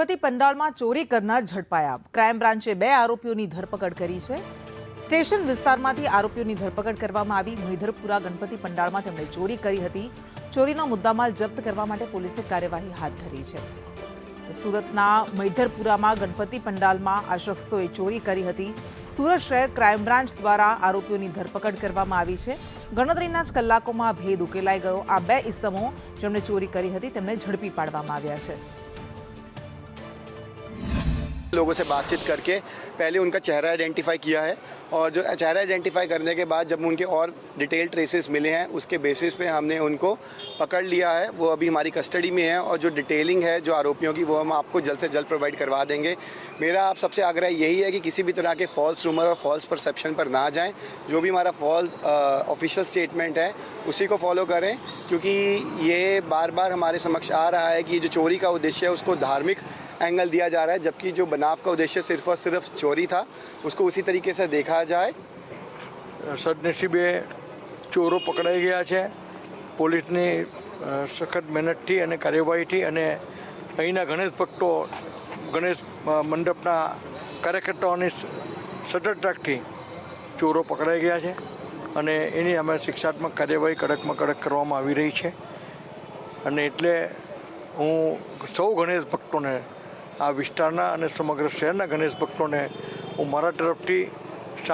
ગણપતિ પંડાળમાં ચોરી કરનાર ઝડપાયા। ક્રાઇમ બ્રાન્ચે 2 આરોપીઓની ધરપકડ કરી છે। સ્ટેશન વિસ્તારમાંથી આરોપીઓની ધરપકડ કરવામાં આવી। મહિધરપુરા ગણપતિ પંડાળમાં તેમણે ચોરી કરી હતી। ચોરીનો મુદ્દામાલ જપ્ત કરવા માટે પોલીસે કાર્યવાહી હાથ ધરી છે। સુરતના મહિધરપુરામાં ગણપતિ પંડાલમાં આ શખ્સોએ ચોરી કરી હતી। સુરત શહેર ક્રાઇમ બ્રાન્ચ દ્વારા આરોપીઓની ધરપકડ કરવામાં આવી છે। ગણતરીના જ કલાકોમાં ભેદ ઉકેલાઈ ગયો। આ 2 ઇસમો જેમણે ચોરી કરી હતી તેમને ઝડપી પાડવામાં આવ્યા છે। लोगों से बातचीत करके पहले उनका चेहरा आइडेंटिफाई किया है और जो चेहरा आइडेंटिफाई करने के बाद जब उनके और डिटेल ट्रेसेस मिले हैं उसके बेसिस पे हमने उनको पकड़ लिया है। वो अभी हमारी कस्टडी में है और जो डिटेलिंग है जो आरोपियों की वो हम आपको जल्द से जल्द प्रोवाइड करवा देंगे। मेरा आप सबसे आग्रह यही है कि किसी भी तरह के फॉल्स रूमर और फॉल्स परसेप्शन पर ना जाएं। जो भी हमारा ऑफिशियल स्टेटमेंट है उसी को फॉलो करें, क्योंकि ये बार बार हमारे समक्ष आ रहा है कि जो चोरी का उद्देश्य है उसको धार्मिक एंगल दिया जा रहा है, जबकि जो बनाव का उद्देश्य सिर्फ और सिर्फ चोरी था उसको उसी तरीके से देखा जाए। सदनसीबे चोरों पकड़ाई गया है। पोलीसनी सखत मेहनतथी अने कार्यवाहीथी अने अहींना गणेश भक्तो गणेश मंडपना कार्यकर्ताओनी सतर्कताथी चोरों पकड़ाई गया है अने एनी अमे शिक्षात्मक कार्यवाही कड़कमां कड़क करवामां आवी रही है। अने एटले हूँ सौ गणेश भक्तों ने आ विस्तारना अने समग्र शहरना गणेश भक्तों ने हूँ मारा तरफथी